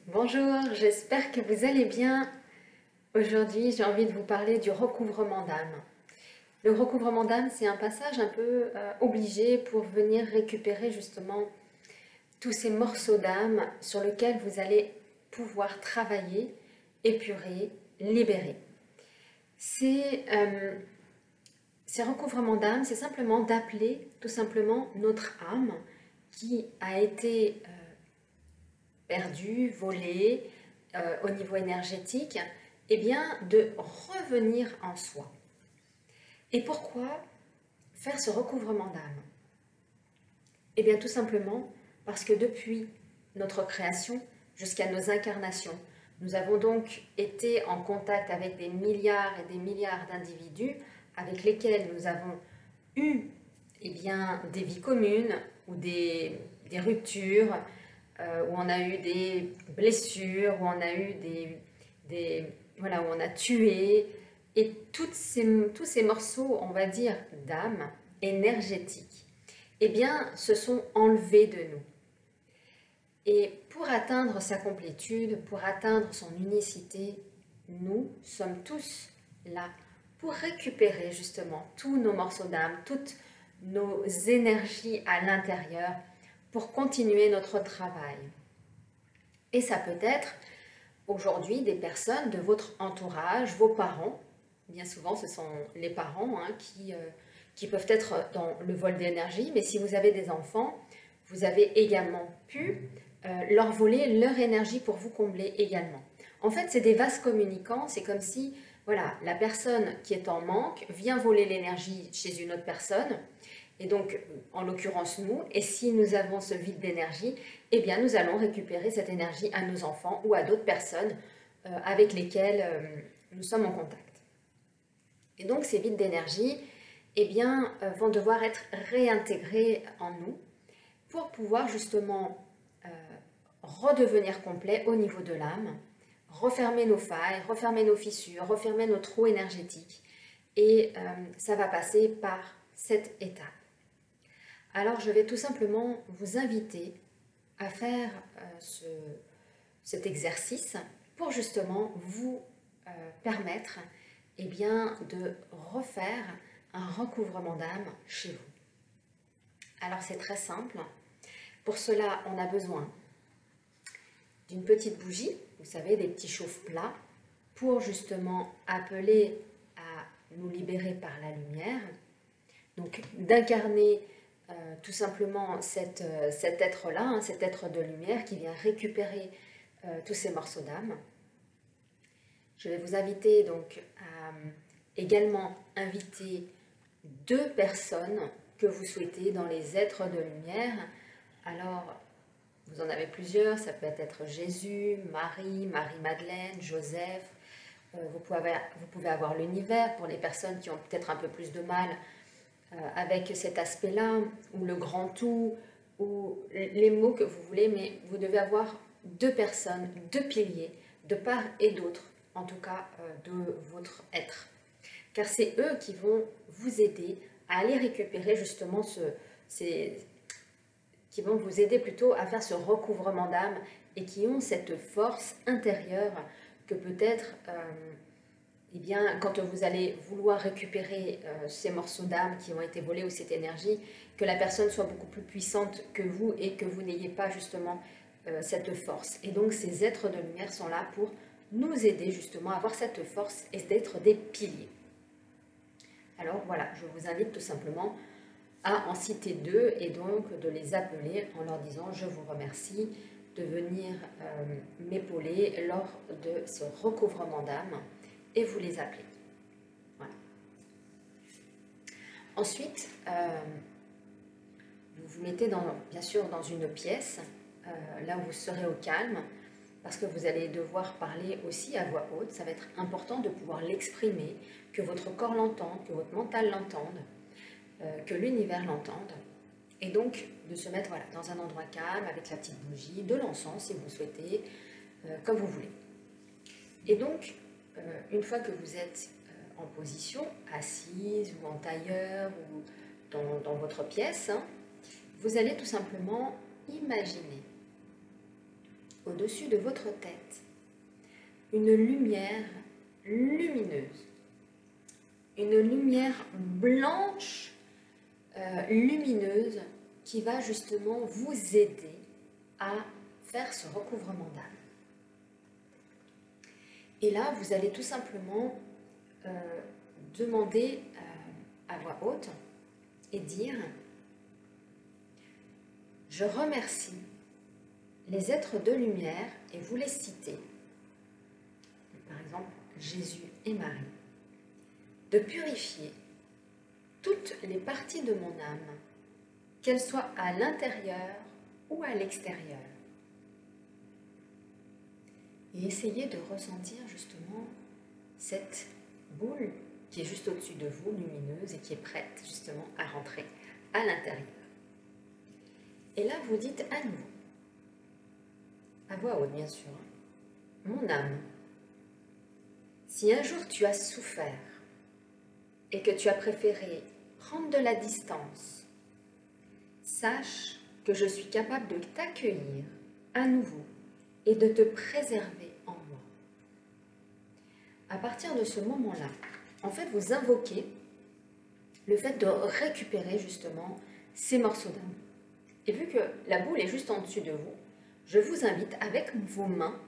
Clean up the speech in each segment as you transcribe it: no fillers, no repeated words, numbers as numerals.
Bonjour, j'espère que vous allez bien. Aujourd'hui, j'ai envie de vous parler du recouvrement d'âme. Le recouvrement d'âme, c'est un passage un peu obligé pour venir récupérer justement tous ces morceaux d'âme sur lesquels vous allez pouvoir travailler, épurer, libérer. Ces recouvrements d'âme, c'est simplement d'appeler tout simplement notre âme qui a été perdu, volé au niveau énergétique, eh bien de revenir en soi. Et pourquoi faire ce recouvrement d'âme? Eh bien tout simplement parce que depuis notre création jusqu'à nos incarnations, nous avons donc été en contact avec des milliards et des milliards d'individus avec lesquels nous avons eu bien, des vies communes ou des ruptures, où on a eu des blessures, où on a eu voilà, où on a tué, et tous ces morceaux, on va dire, d'âme énergétique, eh bien, se sont enlevés de nous. Et pour atteindre sa complétude, pour atteindre son unicité, nous sommes tous là pour récupérer justement tous nos morceaux d'âme, toutes nos énergies à l'intérieur pour continuer notre travail. Et ça peut être aujourd'hui des personnes de votre entourage, vos parents. Bien souvent, ce sont les parents qui peuvent être dans le vol d'énergie, mais si vous avez des enfants, vous avez également pu leur voler leur énergie pour vous combler également. En fait, c'est des vases communicants, c'est comme si voilà, la personne qui est en manque vient voler l'énergie chez une autre personne, et donc en l'occurrence nous, et si nous avons ce vide d'énergie, eh bien nous allons récupérer cette énergie à nos enfants ou à d'autres personnes avec lesquelles nous sommes en contact. Et donc ces vides d'énergie eh bien, vont devoir être réintégrés en nous pour pouvoir justement redevenir complet au niveau de l'âme, refermer nos failles, refermer nos fissures, refermer nos trous énergétiques. Et ça va passer par cette étape. Alors je vais tout simplement vous inviter à faire cet exercice pour justement vous permettre eh bien, de refaire un recouvrement d'âme chez vous. Alors c'est très simple. Pour cela, on a besoin d'une petite bougie, vous savez, des petits chauffe-plats, pour justement appeler à nous libérer par la lumière. Donc d'incarner tout simplement cet être-là, cet être de lumière qui vient récupérer tous ces morceaux d'âme. Je vais vous inviter donc à également inviter 2 personnes que vous souhaitez dans les êtres de lumière. Alors, vous en avez plusieurs, ça peut être Jésus, Marie, Marie-Madeleine, Joseph. Vous pouvez avoir l'univers pour les personnes qui ont peut-être un peu plus de mal avec cet aspect-là, ou le grand tout, ou les mots que vous voulez, mais vous devez avoir 2 personnes, 2 piliers, de part et d'autre, en tout cas de votre être. Car c'est eux qui vont vous aider à aller récupérer justement qui vont vous aider plutôt à faire ce recouvrement d'âme et qui ont cette force intérieure que peut-être eh bien, quand vous allez vouloir récupérer ces morceaux d'âme qui ont été volés ou cette énergie, que la personne soit beaucoup plus puissante que vous et que vous n'ayez pas justement cette force. Et donc ces êtres de lumière sont là pour nous aider justement à avoir cette force et d'être des piliers. Alors voilà, je vous invite tout simplement à en citer 2 et donc de les appeler en leur disant « Je vous remercie de venir m'épauler lors de ce recouvrement d'âme » et vous les appelez. Voilà. Ensuite, vous vous mettez bien sûr dans une pièce, là où vous serez au calme, parce que vous allez devoir parler aussi à voix haute. Ça va être important de pouvoir l'exprimer, que votre corps l'entende, que votre mental l'entende, que l'univers l'entende. Et donc, de se mettre voilà, dans un endroit calme, avec la petite bougie, de l'encens si vous souhaitez, comme vous voulez. Et donc, une fois que vous êtes en position, assise ou en tailleur ou dans votre pièce, vous allez tout simplement imaginer au au-dessus de votre tête une lumière lumineuse, une lumière blanche lumineuse qui va justement vous aider à faire ce recouvrement d'âme. Et là, vous allez tout simplement demander à voix haute et dire « Je remercie les êtres de lumière » et vous les citez, par exemple Jésus et Marie, de purifier toutes les parties de mon âme, qu'elles soient à l'intérieur ou à l'extérieur. Et essayez de ressentir justement cette boule qui est juste au-dessus de vous, lumineuse, et qui est prête justement à rentrer à l'intérieur. Et là, vous dites à nouveau, à voix haute bien sûr, mon âme, si un jour tu as souffert et que tu as préféré prendre de la distance, sache que je suis capable de t'accueillir à nouveau et de te préserver en moi. À partir de ce moment-là, en fait, vous invoquez le fait de récupérer justement ces morceaux d'âme. Et vu que la boule est juste en dessus de vous, je vous invite avec vos mains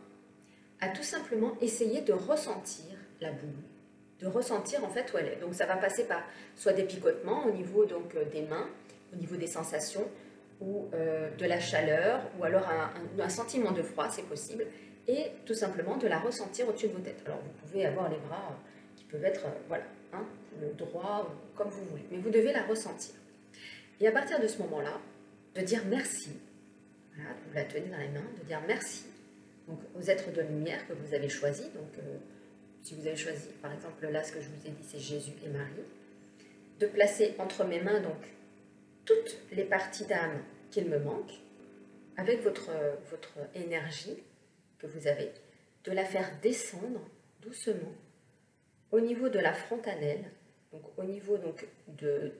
à tout simplement essayer de ressentir la boule, de ressentir en fait où elle est. Donc ça va passer par soit des picotements au niveau donc des mains, au niveau des sensations, ou de la chaleur, ou alors un sentiment de froid, c'est possible, et tout simplement de la ressentir au-dessus de vos têtes. Alors vous pouvez avoir les bras qui peuvent être, voilà, hein, le droit, comme vous voulez, mais vous devez la ressentir. Et à partir de ce moment-là, de dire merci, voilà, vous la tenez dans les mains, de dire merci donc, aux êtres de lumière que vous avez choisis. Donc, si vous avez choisi, par exemple, là, ce que je vous ai dit, c'est Jésus et Marie, de placer entre mes mains donc toutes les parties d'âme qu'il me manque, avec votre énergie que vous avez, de la faire descendre doucement au niveau de la frontanelle, donc au niveau donc, du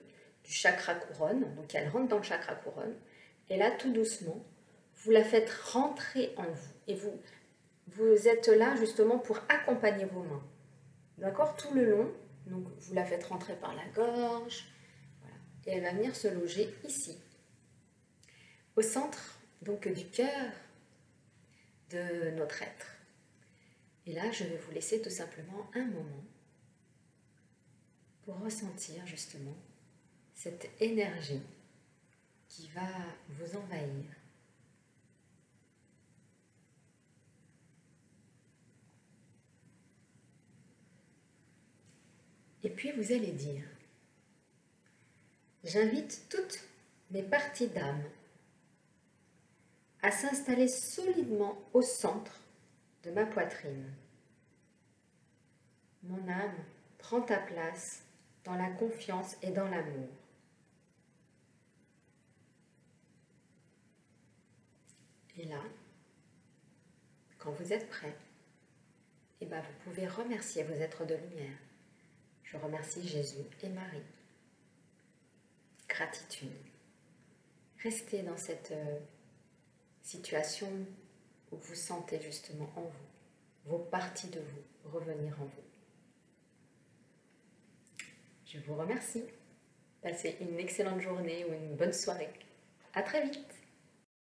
chakra couronne, donc elle rentre dans le chakra couronne, et là tout doucement, vous la faites rentrer en vous, et vous êtes là justement pour accompagner vos mains, d'accord, tout le long, donc vous la faites rentrer par la gorge, voilà, et elle va venir se loger ici, au centre donc du cœur de notre être. Et là, je vais vous laisser tout simplement un moment pour ressentir justement cette énergie qui va vous envahir. Et puis vous allez dire, j'invite toutes mes parties d'âme à s'installer solidement au centre de ma poitrine. Mon âme prend ta place dans la confiance et dans l'amour. Et là, quand vous êtes prêt, eh ben vous pouvez remercier vos êtres de lumière. Je remercie Jésus et Marie. Gratitude. Restez dans cette situation où vous sentez justement en vous, vos parties de vous revenir en vous. Je vous remercie. Passez une excellente journée ou une bonne soirée. À très vite.